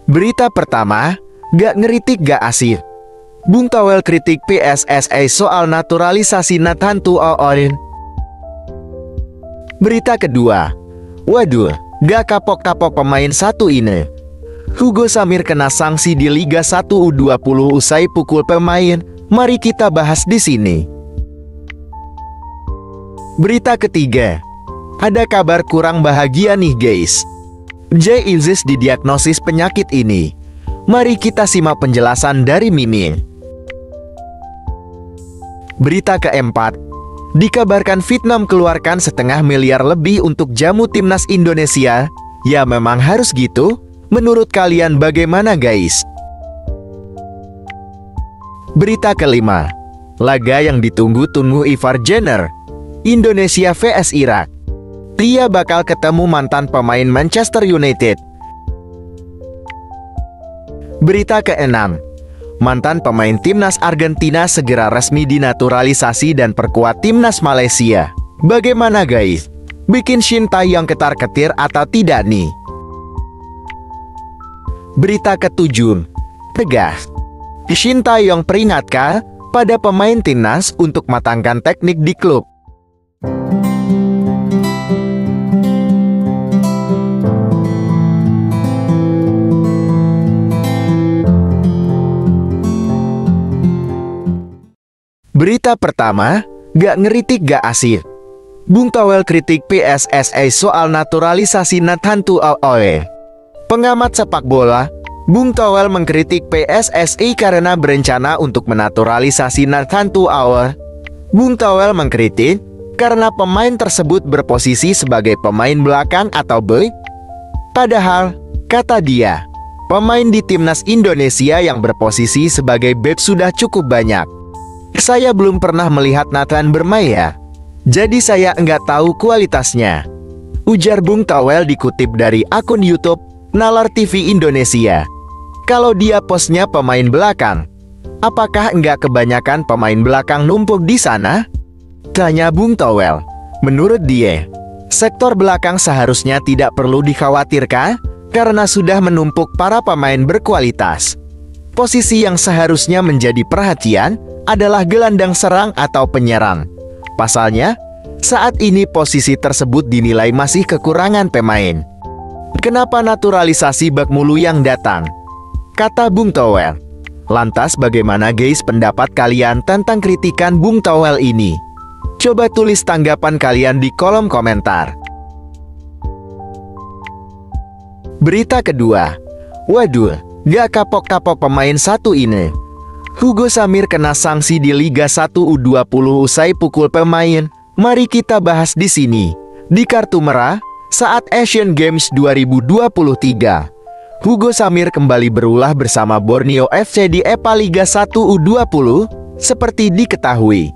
Berita pertama, gak ngeritik gak asik. Bung Toel kritik PSSI soal naturalisasi Nathan Tuoin. Berita kedua, waduh, gak kapok-kapok pemain satu ini. Hugo Samir kena sanksi di Liga 1 U20 usai pukul pemain. Mari kita bahas di sini. Berita ketiga, ada kabar kurang bahagia nih guys. Jay Izzis didiagnosis penyakit ini. Mari kita simak penjelasan dari Mimin. Berita keempat, dikabarkan Vietnam keluarkan 0,5 miliar lebih untuk jamu timnas Indonesia. Ya memang harus gitu. Menurut kalian bagaimana guys? Berita kelima, laga yang ditunggu-tunggu Ivar Jenner, Indonesia vs Irak. Dia bakal ketemu mantan pemain Manchester United. Berita keenam, mantan pemain timnas Argentina segera resmi dinaturalisasi dan perkuat timnas Malaysia. Bagaimana guys? Bikin Shin Tae-yong ketar-ketir atau tidak nih? Berita ketujuh, tegas. Shin Tae-yong peringatkan pada pemain timnas untuk matangkan teknik di klub. Berita pertama, gak ngeritik gak asik. Bung Toel kritik PSSI soal naturalisasi Nathan Tuoin. Pengamat sepak bola, Bung Toel mengkritik PSSI karena berencana untuk menaturalisasi Nathan Tuoin. Bung Toel mengkritik karena pemain tersebut berposisi sebagai pemain belakang atau bek. Padahal, kata dia, pemain di timnas Indonesia yang berposisi sebagai bek sudah cukup banyak. Saya belum pernah melihat Nathan bermain ya, jadi saya enggak tahu kualitasnya, ujar Bung Toel dikutip dari akun YouTube Nalar TV Indonesia. Kalau dia posnya pemain belakang, apakah enggak kebanyakan pemain belakang numpuk di sana? Tanya Bung Toel. Menurut dia, sektor belakang seharusnya tidak perlu dikhawatirkan karena sudah menumpuk para pemain berkualitas. Posisi yang seharusnya menjadi perhatian adalah gelandang serang atau penyerang. Pasalnya, saat ini posisi tersebut dinilai masih kekurangan pemain. Kenapa naturalisasi bak mulu yang datang? Kata Bung Toel. Lantas bagaimana guys pendapat kalian tentang kritikan Bung Toel ini? Coba tulis tanggapan kalian di kolom komentar. Berita kedua, waduh, gak kapok-kapok pemain satu ini. Hugo Samir kena sanksi di Liga 1 U20 usai pukul pemain. Mari kita bahas di sini. Di kartu merah saat Asian Games 2023. Hugo Samir kembali berulah bersama Borneo FC di EPA Liga 1 U20 seperti diketahui.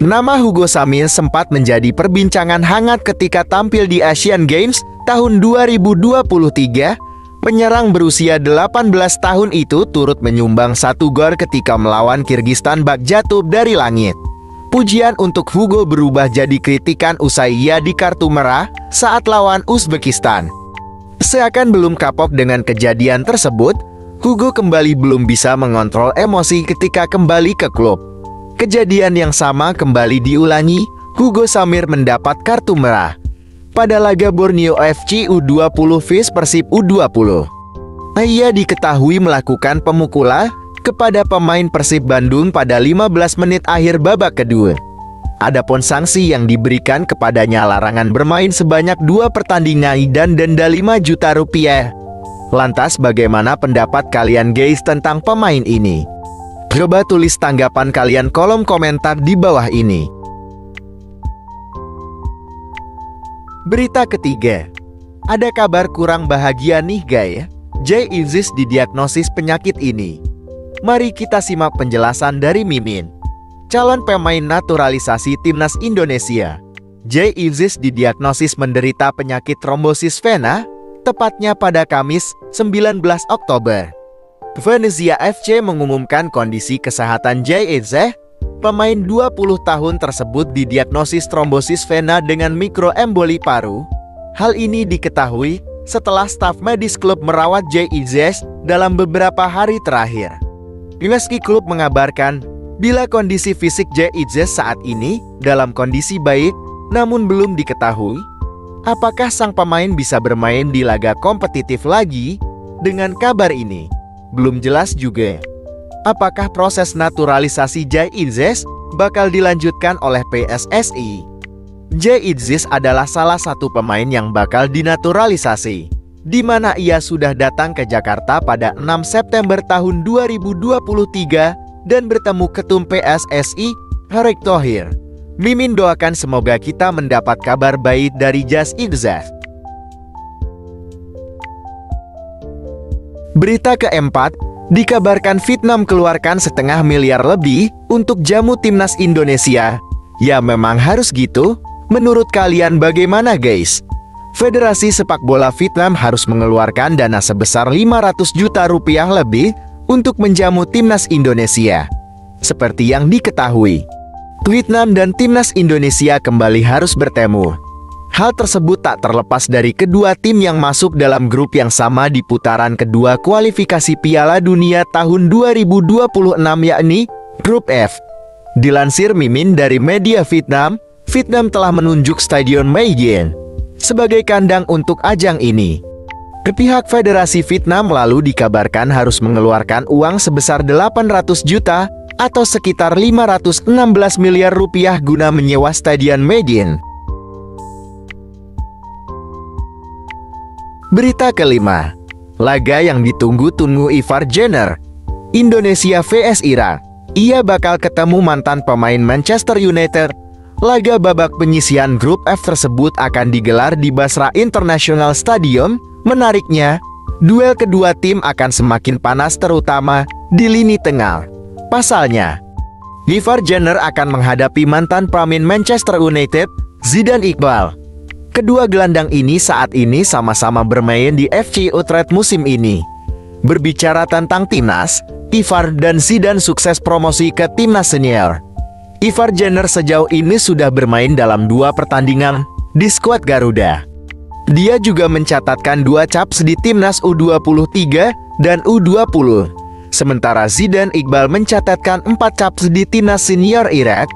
Nama Hugo Samir sempat menjadi perbincangan hangat ketika tampil di Asian Games tahun 2023. Penyerang berusia 18 tahun itu turut menyumbang 1 gol ketika melawan Kirgistan bak jatuh dari langit. Pujian untuk Hugo berubah jadi kritikan usai ia di kartu merah saat lawan Uzbekistan. Seakan belum kapok dengan kejadian tersebut, Hugo kembali belum bisa mengontrol emosi ketika kembali ke klub. Kejadian yang sama kembali diulangi, Hugo Samir mendapat kartu merah pada laga Borneo FC U20 vs Persib U20. Ia diketahui melakukan pemukulan kepada pemain Persib Bandung pada 15 menit akhir babak kedua. Adapun sanksi yang diberikan kepadanya larangan bermain sebanyak 2 pertandingan dan denda 5 juta rupiah. Lantas bagaimana pendapat kalian guys tentang pemain ini? Coba tulis tanggapan kalian kolom komentar di bawah ini. Berita ketiga, ada kabar kurang bahagia nih guys. Jay Izzis didiagnosis penyakit ini. Mari kita simak penjelasan dari Mimin. Calon pemain naturalisasi timnas Indonesia, Jay Izzis didiagnosis menderita penyakit trombosis vena, tepatnya pada Kamis 19 Oktober. Venezia FC mengumumkan kondisi kesehatan Jay Izzis. Pemain 20 tahun tersebut didiagnosis trombosis vena dengan mikroemboli paru. Hal ini diketahui setelah staf medis klub merawat Jay Itzes dalam beberapa hari terakhir. Meski klub mengabarkan bila kondisi fisik Jay Itzes saat ini dalam kondisi baik, namun belum diketahui apakah sang pemain bisa bermain di laga kompetitif lagi. Dengan kabar ini, belum jelas juga apakah proses naturalisasi Jay Itzes bakal dilanjutkan oleh PSSI. Jay Itzes adalah salah satu pemain yang bakal dinaturalisasi, di mana ia sudah datang ke Jakarta pada 6 September tahun 2023 dan bertemu Ketum PSSI, Erick Thohir. Mimin doakan semoga kita mendapat kabar baik dari Jay Itzes. Berita keempat, dikabarkan Vietnam keluarkan 1,5 miliar lebih untuk jamu timnas Indonesia. Ya memang harus gitu. Menurut kalian bagaimana guys? Federasi Sepak Bola Vietnam harus mengeluarkan dana sebesar 500 juta rupiah lebih untuk menjamu timnas Indonesia. Seperti yang diketahui, Vietnam dan timnas Indonesia kembali harus bertemu. Hal tersebut tak terlepas dari kedua tim yang masuk dalam grup yang sama di putaran kedua kualifikasi Piala Dunia tahun 2026, yakni Grup F. Dilansir Mimin dari media Vietnam, Vietnam telah menunjuk Stadion Mae Dien sebagai kandang untuk ajang ini. Pihak Federasi Vietnam lalu dikabarkan harus mengeluarkan uang sebesar 800 juta atau sekitar 516 miliar rupiah guna menyewa Stadion Mae Dien. Berita kelima, laga yang ditunggu-tunggu Ivar Jenner, Indonesia vs Irak. Ia bakal ketemu mantan pemain Manchester United. Laga babak penyisihan grup F tersebut akan digelar di Basra International Stadium. Menariknya, duel kedua tim akan semakin panas terutama di lini tengah. Pasalnya, Ivar Jenner akan menghadapi mantan pemain Manchester United, Zidane Iqbal. Kedua gelandang ini saat ini sama-sama bermain di FC Utrecht musim ini. Berbicara tentang timnas, Ivar dan Zidane sukses promosi ke timnas senior. Ivar Jenner sejauh ini sudah bermain dalam 2 pertandingan di skuad Garuda. Dia juga mencatatkan 2 caps di timnas U23 dan U20. Sementara Zidane Iqbal mencatatkan 4 caps di timnas senior Irak.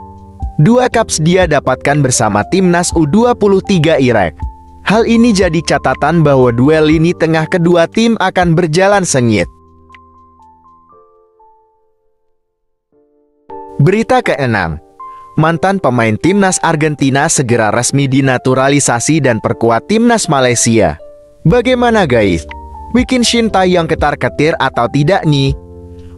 2 caps dia dapatkan bersama timnas U23 Irak. Hal ini jadi catatan bahwa duel lini tengah kedua tim akan berjalan sengit. Berita ke-6, mantan pemain timnas Argentina segera resmi dinaturalisasi dan perkuat timnas Malaysia. Bagaimana guys? Bikin Shin Tae-yong ketar-ketir atau tidak nih?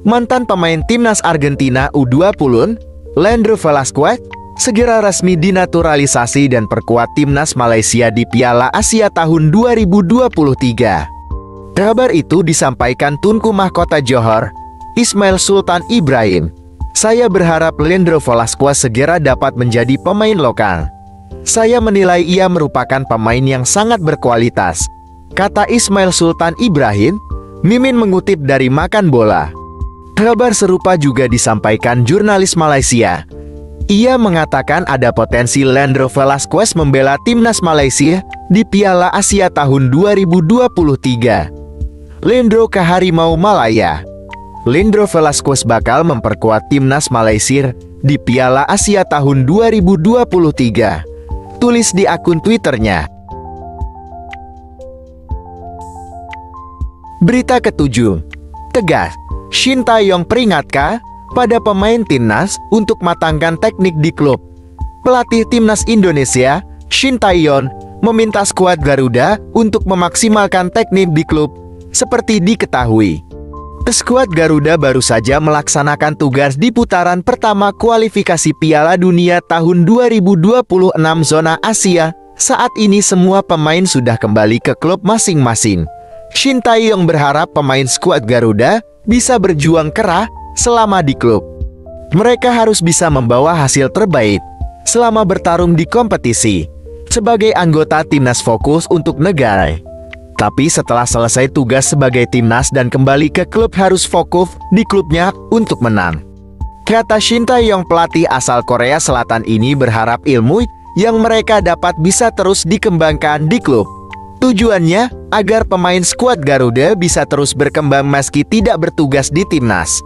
Mantan pemain timnas Argentina U20, Leandro Velasquez, segera resmi dinaturalisasi dan perkuat timnas Malaysia di Piala Asia tahun 2023. Kabar itu disampaikan Tunku Mahkota Johor, Ismail Sultan Ibrahim. Saya berharap Leandro Velasquez segera dapat menjadi pemain lokal. Saya menilai ia merupakan pemain yang sangat berkualitas, kata Ismail Sultan Ibrahim. Mimin mengutip dari Makan Bola. Kabar serupa juga disampaikan jurnalis Malaysia. Ia mengatakan ada potensi Leandro Velasquez membela timnas Malaysia di Piala Asia tahun 2023. Leandro ke Harimau Malaya. Leandro Velasquez bakal memperkuat timnas Malaysia di Piala Asia tahun 2023. Tulis di akun Twitternya. Berita ke-7, tegas, Shin Tae-yong peringatkan pada pemain timnas untuk matangkan teknik di klub. Pelatih timnas Indonesia, Shin Tae-yong, meminta skuad Garuda untuk memaksimalkan teknik di klub. Seperti diketahui, skuad Garuda baru saja melaksanakan tugas di putaran pertama kualifikasi Piala Dunia tahun 2026 zona Asia. Saat ini semua pemain sudah kembali ke klub masing-masing. Shin Tae-yong berharap pemain skuad Garuda bisa berjuang keras selama di klub. Mereka harus bisa membawa hasil terbaik selama bertarung di kompetisi. Sebagai anggota timnas fokus untuk negara. Tapi setelah selesai tugas sebagai timnas dan kembali ke klub harus fokus di klubnya untuk menang. Kata Shin Tae-yong, pelatih asal Korea Selatan ini berharap ilmu yang mereka dapat bisa terus dikembangkan di klub. Tujuannya agar pemain skuad Garuda bisa terus berkembang meski tidak bertugas di timnas.